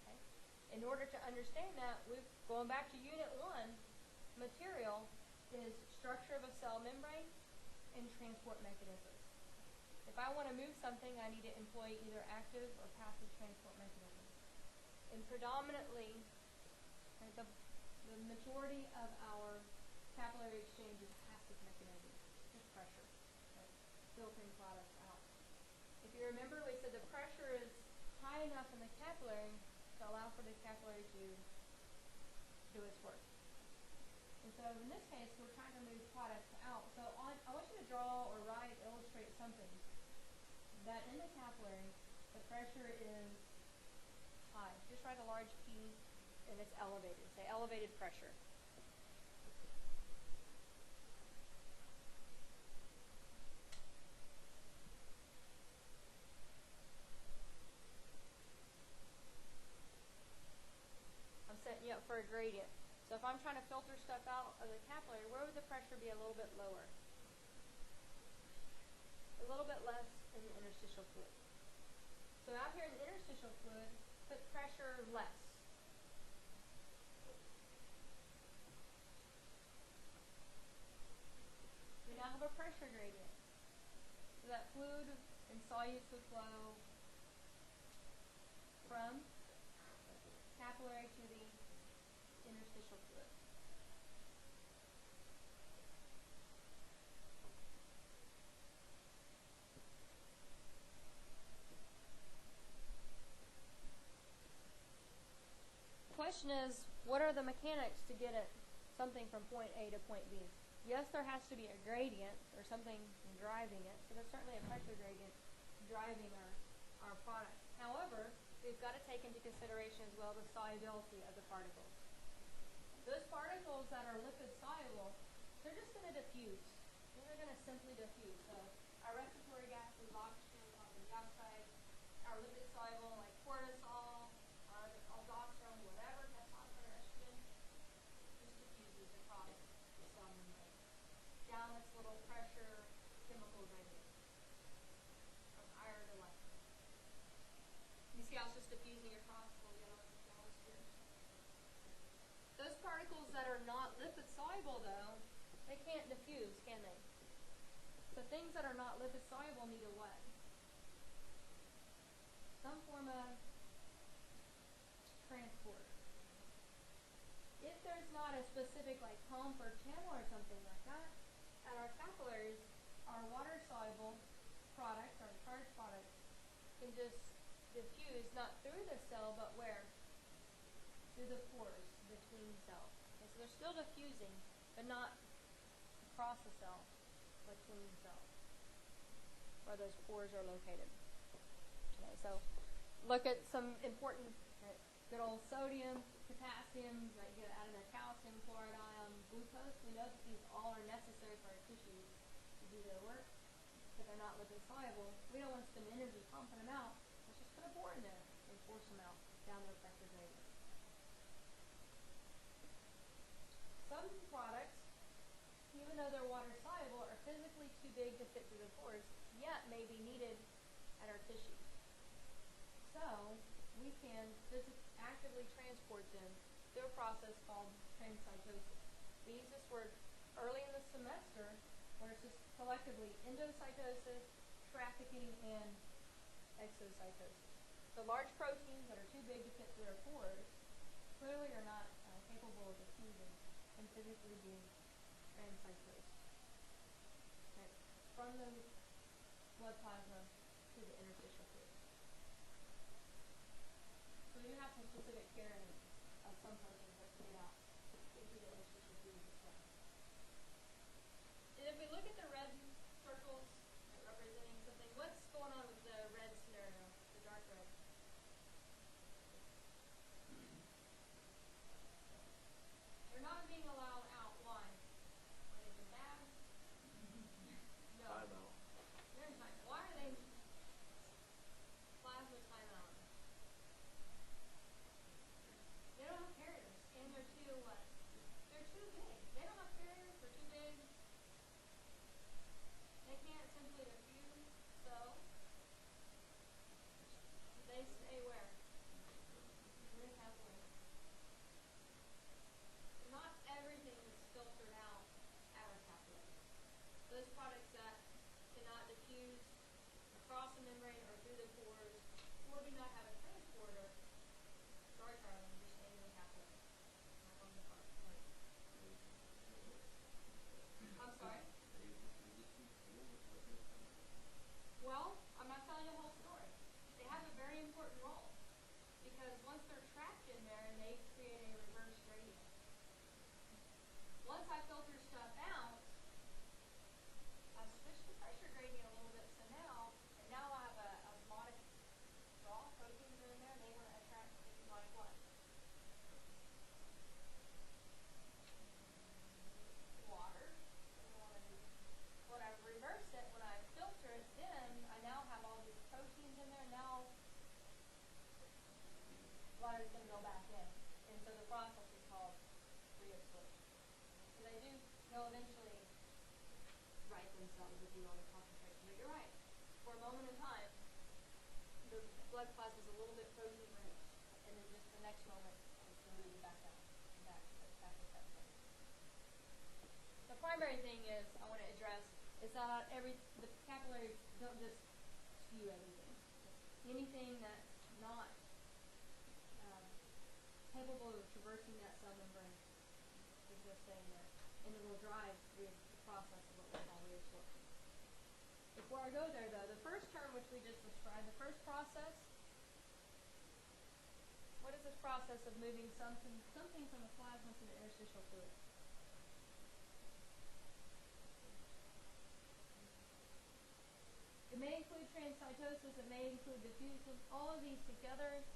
S1: Okay? In order to understand that, going back to Unit 1, material is structure of a cell membrane and transport mechanisms. If I want to move something, I need to employ either active or passive transport mechanisms. And predominantly, right, the majority of our capillary exchange is passive mechanisms, just pressure, right, filtering products out. If you remember, we said the pressure is high enough in the capillary to allow for the capillary to do its work. And so in this case, we're trying to move products out. So I want you to draw or write, illustrate something that in the capillary, the pressure is high. Just write a large P and it's elevated. Say elevated pressure. I'm setting you up for a gradient. So if I'm trying to filter stuff out of the capillary, where would the pressure be a little bit lower? A little bit less in the interstitial fluid. So out here in the interstitial fluid, put pressure less. We now have a pressure gradient. So that fluid and solutes would flow from capillary to the interstitial fluid. The question is, what are the mechanics to get it something from point A to point B? Yes, there has to be a gradient or something driving it, so there's certainly a pressure gradient driving our product. However, we've got to take into consideration as well the solubility of the particles. Those particles that are lipid soluble, they're just going to diffuse. They're going to simply diffuse. So our respiratory gases, oxygen, carbon dioxide, our lipid soluble like cortisol, aldosterone, whatever, testosterone, estrogen, just diffuses across the cell membrane. Down its little pressure chemical gradient from iron to light. You see how it's just diffusing across the yellow spheres? Those particles that are not lipid soluble, though, they can't diffuse, can they? So things that are not lipid soluble need a what? Some form of transport. If there's not a specific like pump or channel or something like that, at our capillaries, our water-soluble products, our charged products, can just diffuse not through the cell, but where? Through the pores between cells. Okay, so they're still diffusing, but not across the cell, between cells, where those pores are located. Okay, so look at some important, good old sodium, potassium, right, you get out of there, calcium, chloride ion, glucose. We know that these all are necessary for our tissues to do their work, but they're not lipid soluble. We don't want to spend energy pumping them out. Let's just put a bore in there and force them out down their pressure gradient. Some products, even though they're water soluble, are physically too big to fit through the pores, yet may be needed at our tissues. So we can actively transport them through a process called transcytosis. We use this word early in the semester, where it's just collectively endocytosis, trafficking, and exocytosis. So large proteins that are too big to fit through our pores clearly are not capable of diffusing and physically being transcytosed. Okay. From the blood plasma to the interstitial fluid. So you have some specific care of some proteins that get out into the interstitial fluid as well. And if we look at the red circles representing something, what's going on with the red scenario, the dark red? They're not being allowed out. Why? Anything bad? No.
S2: Timeout.
S1: They're in time. Why are they plasma timeout? They don't have carriers, and they're too across the membrane or through the pores, or do not have a transporter, sorry, Charlie, I'm just naming the capillary. Not on the part. I'm sorry? Well, I'm not telling you the whole story. They have a very important role because once they're trapped in there, they create a reverse gradient. Once I filter stuff out, I switch the pressure gradient a little bit, so now I have a osmotic draw. Proteins are in there, and they want to attract things like what? Water. When I reverse it, when I filter it, then I now have all these proteins in there. Now water is going to go back in. And so the process is called reabsorption. So they they'll eventually right themselves if you want to concentrate. But you're right. For a moment in time, the blood plasma is a little bit protein rich. And then just the next moment, it's going to move back out. Back to that point. The primary thing is I want to address is that the capillaries don't just spew everything. Anything that's not capable of traversing that cell membrane is just staying there. And it will drive the process of what we call reabsorption. Before I go there, though, the first term which we just described, the first process, what is this process of moving something from the plasma to the interstitial fluid? It may include transcytosis, it may include diffusion, all of these together.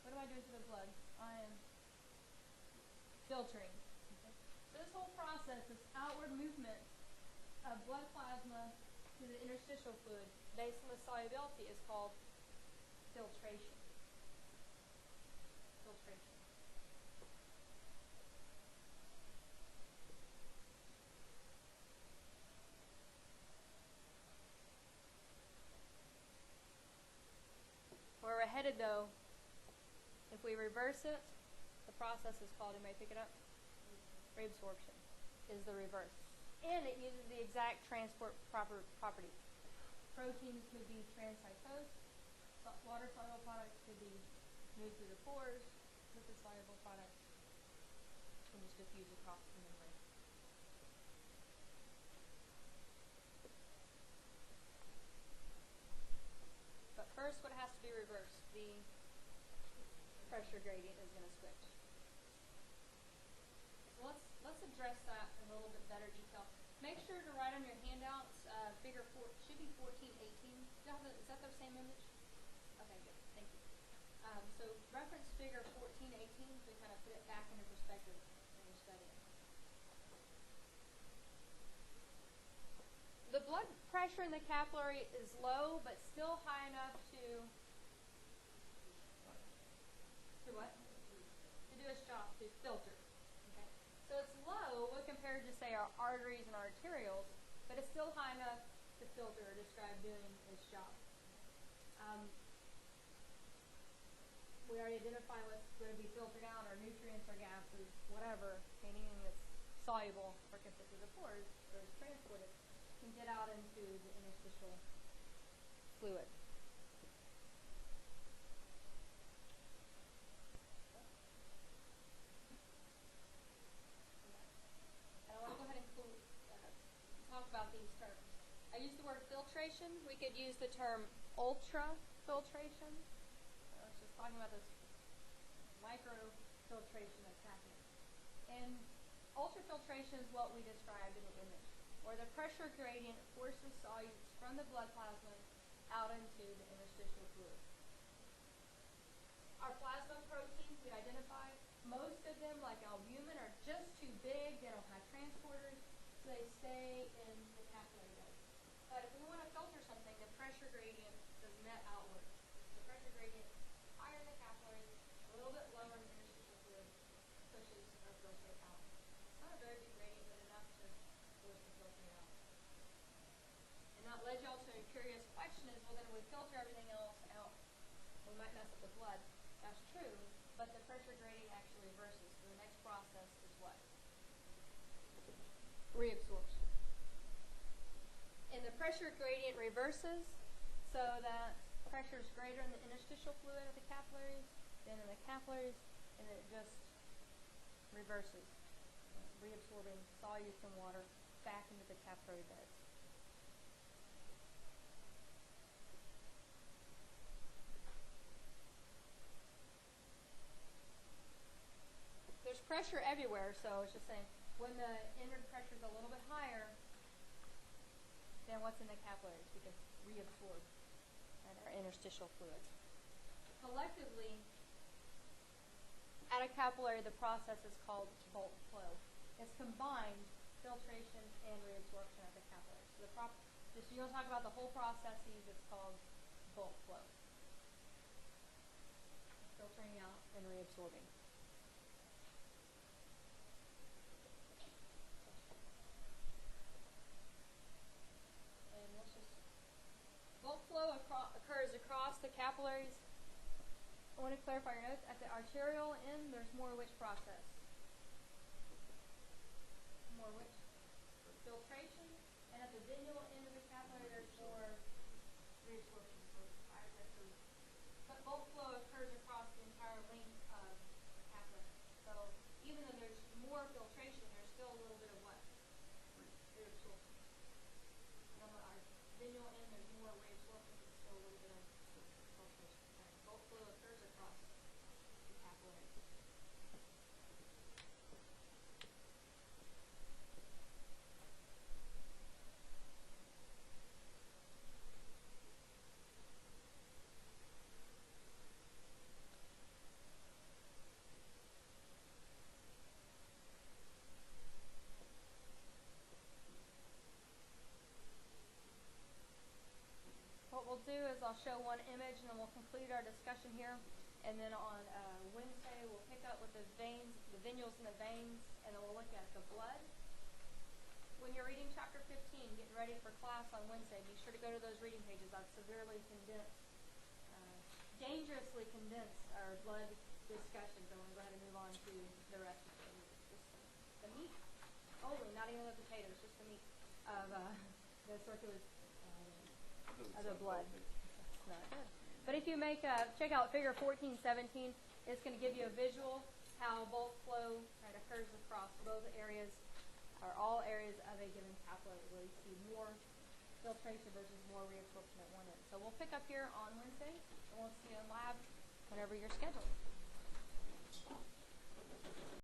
S1: What am I doing to the blood? I am filtering. Okay. So this whole process, this outward movement of blood plasma to the interstitial fluid based on the solubility is called filtration. Filtration. Where we're headed, though, if we reverse it, the process is called, you may pick it up, reabsorption is the reverse. And it uses the exact transport property. Proteins could be transcytosed, water-soluble products could be moved through the pores, lipid-soluble products can just diffuse across the membrane. But first, what has to be reversed? The pressure gradient is going to switch. So let's address that in a little bit better detail. Make sure to write on your handouts, figure 4, should be 1418. Is that the same image? Okay, good. Thank you. So reference figure 1418 to kind of put it back into perspective when you're studying. The blood pressure in the capillary is low, but still high enough to what? To do its job, to filter. Okay? So it's low when compared to, say, our arteries and arterioles, but it's still high enough to filter or describe doing its job. We already identified what's going to be filtered out, our nutrients, our gases, whatever, anything that's soluble or can fit through the pores or is transported can get out into the interstitial fluid. And I want to go ahead and talk about these terms. I used the word filtration. We could use the term ultrafiltration. I was just talking about this microfiltration that's happening. And ultrafiltration is what we described in the image, where the pressure gradient forces solutes from the blood plasma out into the interstitial fluid. Our plasma proteins we identified, most of them, like albumin, are just too big. They don't have transporters, so they stay in the capillary bed. But if we want to filter something, the pressure gradient does net outward. The pressure gradient higher in the capillary, a little bit lower in the interstitial fluid, pushes or filters out. It's not a very big gradient, but enough to force the filtering out. And that led y'all to a curious question is, well, then we filter everything else out, we might mess up the blood. That's true, but the pressure gradient actually reverses. So the next process is what? Reabsorption. And the pressure gradient reverses, so that pressure is greater in the interstitial fluid of the capillaries than in the capillaries, and it just reverses, reabsorbing solutes and water back into the capillary beds. There's pressure everywhere, so it's just saying when the inward pressure is a little bit higher than what's in the capillaries, we can reabsorb our interstitial fluids. Collectively, at a capillary, the process is called bulk flow. It's combined filtration and reabsorption at the capillary. So just you don't talk about the whole processes, it's called bulk flow. Filtering out and reabsorbing. Bulk flow occurs across the capillaries. I want to clarify your notes. At the arteriole end, there's more which process? More which? Filtration. And at the venual end of the capillary, there's more reabsorption. But bulk flow occurs across the entire length of the capillary. So even though there's more filtration, there's still a little bit of what? Reabsorption. Remember, our venual end, there's more reabsorption, but still a little bit of filtration. Right? Bulk flow occurs across the capillary. What we'll do is I'll show one image and then we'll conclude our discussion here. And then on Wednesday we'll pick up with the veins, the venules and the veins, and then we'll look at the blood. When you're reading chapter 15, getting ready for class on Wednesday, be sure to go to those reading pages. I've severely condensed, dangerously condensed our blood discussion. So I'm going to go ahead and move on to the rest of it. Just the meat only, not even the potatoes, just the meat of the circular of the blood. That's not good. But if you check out figure 1417, it's going to give you a visual how bulk flow occurs across both areas, or all areas of a given capillary, where you see more filtration versus more reabsorption at one end. So we'll pick up here on Wednesday, and we'll see you in lab whenever you're scheduled.